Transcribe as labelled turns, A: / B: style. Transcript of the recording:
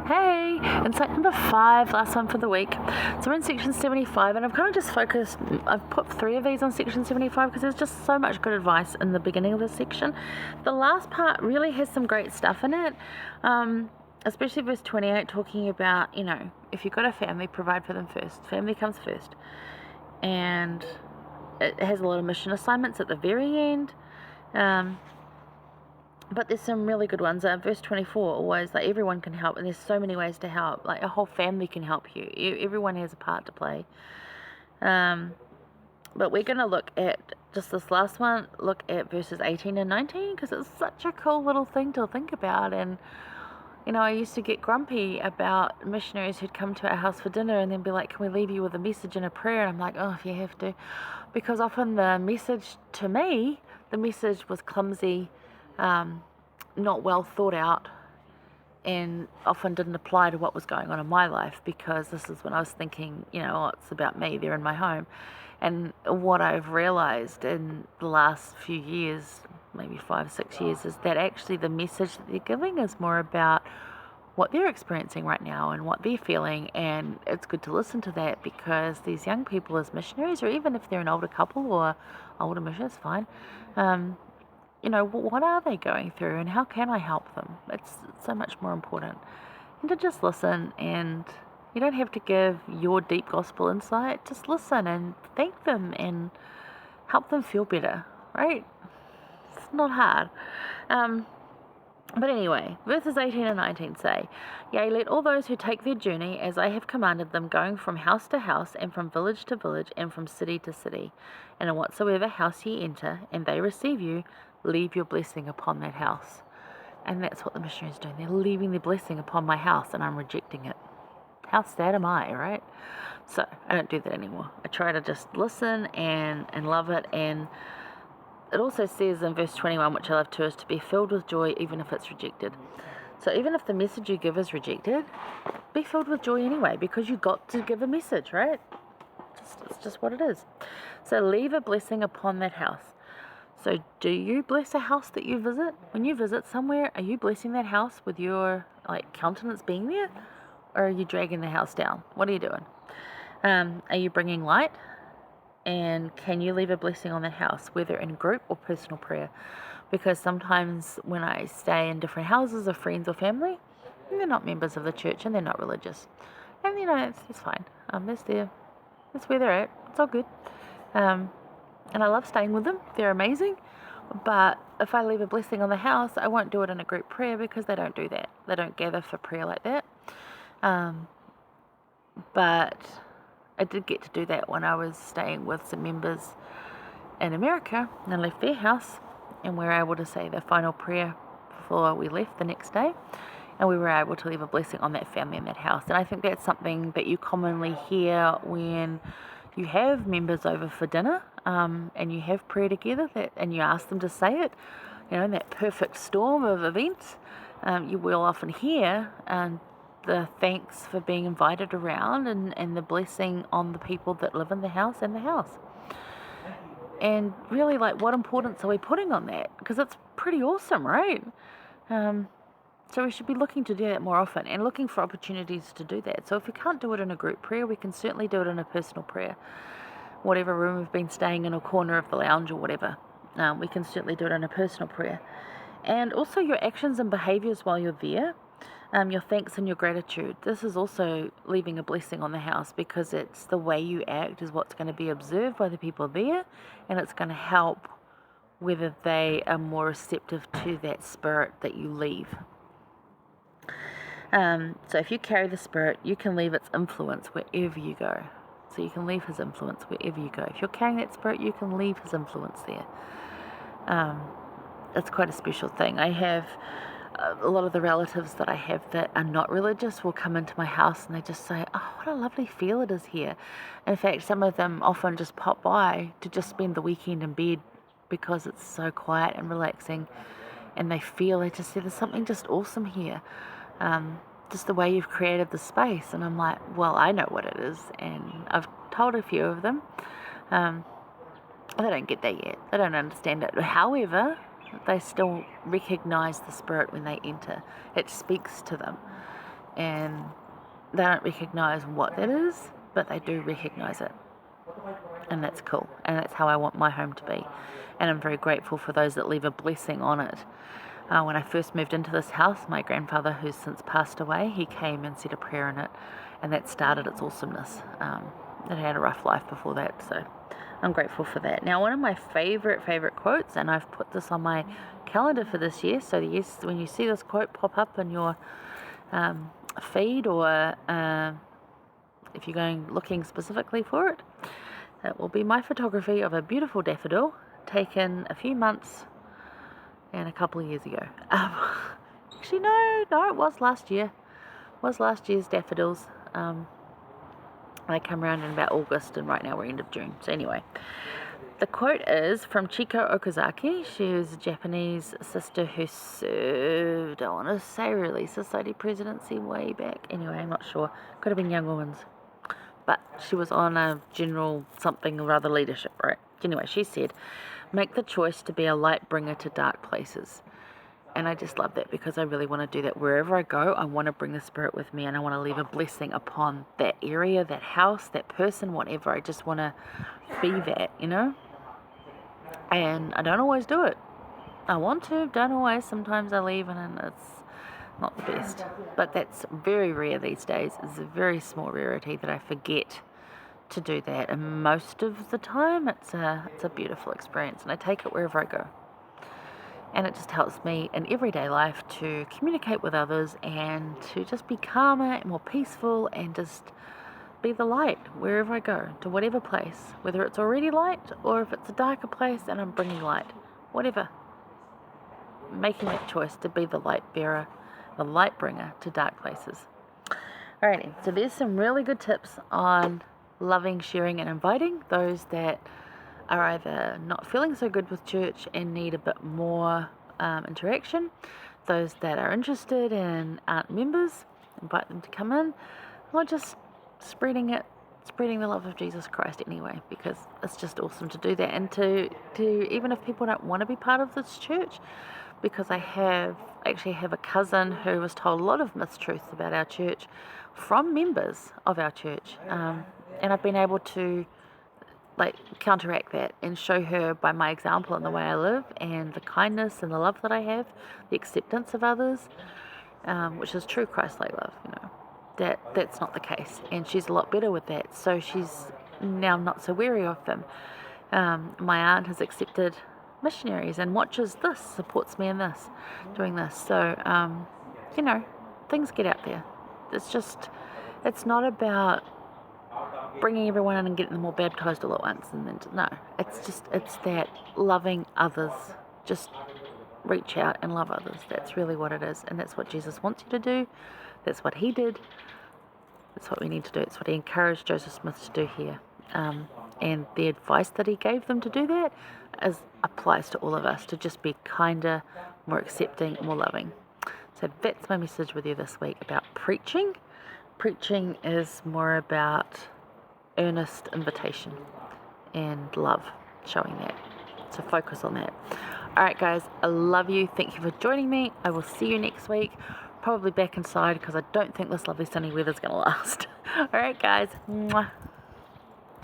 A: Hey, insight number 5, last one for the week. So we're in section 75, and I've kind of just focused, I've put 3 of these on section 75 because there's just so much good advice in the beginning of this section. The last part really has some great stuff in it, especially verse 28, talking about, if you've got a family, provide for them first. Family comes first. And it has a lot of mission assignments at the very end. But there's some really good ones. Verse 24, always, like, everyone can help, and there's so many ways to help. Like, a whole family can help you. Everyone has a part to play. But we're going to look at, just this last one, look at verses 18 and 19, because it's such a cool little thing to think about. And, I used to get grumpy about missionaries who'd come to our house for dinner and then be like, can we leave you with a message and a prayer? And I'm like, oh, if you have to. Because often the message to me, the message was clumsy, not well thought out, and often didn't apply to what was going on in my life, because this is when I was thinking, it's about me, they're in my home. And what I've realized in the last few years, maybe 5 or 6 years, is that actually the message that they're giving is more about what they're experiencing right now and what they're feeling. And it's good to listen to that, because these young people as missionaries, or even if they're an older couple or older missionaries, fine, what are they going through and how can I help them? It's so much more important. And to just listen, and you don't have to give your deep gospel insight, just listen and thank them and help them feel better, right? It's not hard. But anyway, verses 18 and 19 say, Yea, let all those who take their journey, as I have commanded them, going from house to house, and from village to village, and from city to city, and in whatsoever house ye enter, and they receive you, leave your blessing upon that house. And that's what the missionaries do. They're leaving their blessing upon my house, and I'm rejecting it. How sad am I, right? So I don't do that anymore. I try to just listen and love it. And it also says in verse 21, which I love too, is to be filled with joy even if it's rejected. So even if the message you give is rejected, be filled with joy anyway, because you got to give a message, right? It's just what it is. So leave a blessing upon that house. So do you bless a house that you visit? When you visit somewhere, are you blessing that house with your countenance being there? Or are you dragging the house down? What are you doing? Are you bringing light? And can you leave a blessing on that house, whether in group or personal prayer? Because sometimes when I stay in different houses of friends or family, they're not members of the church and they're not religious. And it's fine. That's where they're at. It's all good. And I love staying with them. They're amazing. But if I leave a blessing on the house, I won't do it in a group prayer, because they don't do that. They don't gather for prayer like that. But I did get to do that when I was staying with some members in America, and I left their house, and we were able to say the final prayer before we left the next day, and we were able to leave a blessing on that family in that house. And I think that's something that you commonly hear when you have members over for dinner, and you have prayer together, and you ask them to say it, in that perfect storm of events. You will often hear the thanks for being invited around, and the blessing on the people that live in the house and the house. And really, what importance are we putting on that? Because it's pretty awesome, right? So we should be looking to do that more often, and looking for opportunities to do that. So if we can't do it in a group prayer, we can certainly do it in a personal prayer. Whatever room we've been staying in, or corner of the lounge or whatever, we can certainly do it in a personal prayer. And also your actions and behaviours while you're there, your thanks and your gratitude. This is also leaving a blessing on the house, because it's the way you act is what's going to be observed by the people there, and it's going to help whether they are more receptive to that spirit that you leave. So if you carry the Spirit, you can leave its influence wherever you go. So you can leave His influence wherever you go. If you're carrying that Spirit, you can leave His influence there. It's quite a special thing. I have a lot of the relatives that I have that are not religious will come into my house, and they just say, oh, what a lovely feel it is here. In fact, some of them often just pop by to just spend the weekend in bed, because it's so quiet and relaxing, and they just say there's something just awesome here. Just the way you've created the space. And I'm like, well, I know what it is, and I've told a few of them. They don't get that yet. They don't understand it. However, they still recognize the Spirit when they enter. It speaks to them. and they don't recognise what that is, but they do recognise it. And that's cool. And that's how I want my home to be. And I'm very grateful for those that leave a blessing on it. When I first moved into this house, my grandfather, who's since passed away, he came and said a prayer in it, and that started its awesomeness. It had a rough life before that, so I'm grateful for that. Now, one of my favourite quotes, and I've put this on my calendar for this year, so yes, when you see this quote pop up in your feed, or if you're going looking specifically for it, it will be my photography of a beautiful daffodil taken a few months and a couple of years ago. Actually, no, it was last year. It was last year's daffodils. They come around in about August, and right now we're end of June. So anyway, the quote is from Chiko Okazaki. She was a Japanese sister who served, I want to say, Relief Society presidency way back. Anyway, I'm not sure. Could have been Young Women's. But she was on a general something or other leadership, right? Anyway, she said, make the choice to be a light bringer to dark places. And I just love that, because I really want to do that. Wherever I go, I want to bring the Spirit with me, and I want to leave a blessing upon that area, that house, that person, whatever. I just want to be that, And I don't always do it. I want to, don't always. Sometimes I leave and it's not the best. But that's very rare these days. It's a very small rarity that I forget to do that, and most of the time it's a beautiful experience, and I take it wherever I go. And it just helps me in everyday life to communicate with others and to just be calmer and more peaceful, and just be the light wherever I go, to whatever place, whether it's already light or if it's a darker place and I'm bringing light, whatever. Making that choice to be the light bearer, the light bringer to dark places. Alrighty, so there's some really good tips on loving, sharing, and inviting those that are either not feeling so good with church and need a bit more interaction, those that are interested and aren't members, invite them to come in, or just spreading the love of Jesus Christ anyway, because it's just awesome to do that, and to even if people don't want to be part of this church, because I actually have a cousin who was told a lot of mistruths about our church from members of our church, and I've been able to counteract that and show her by my example and the way I live, and the kindness and the love that I have, the acceptance of others, which is true Christ-like love, that's not the case, and she's a lot better with that, so she's now not so wary of them. My aunt has accepted missionaries and watches this, supports me in this, doing this, so things get out there. It's not about bringing everyone in and getting them all baptized all at once, and then no, it's that loving others. Just reach out and love others. That's really what it is, and that's what Jesus wants you to do. That's what he did. That's what we need to do. It's what he encouraged Joseph Smith to do here, and the advice that he gave them to do that applies to all of us, to just be kinder, more accepting, more loving. So that's my message with you this week about preaching. Preaching is more about earnest invitation and love, showing that. So focus on that. Alright guys, I love you. Thank you for joining me. I will see you next week. Probably back inside, because I don't think this lovely sunny weather is going to last. Alright guys. Mwah.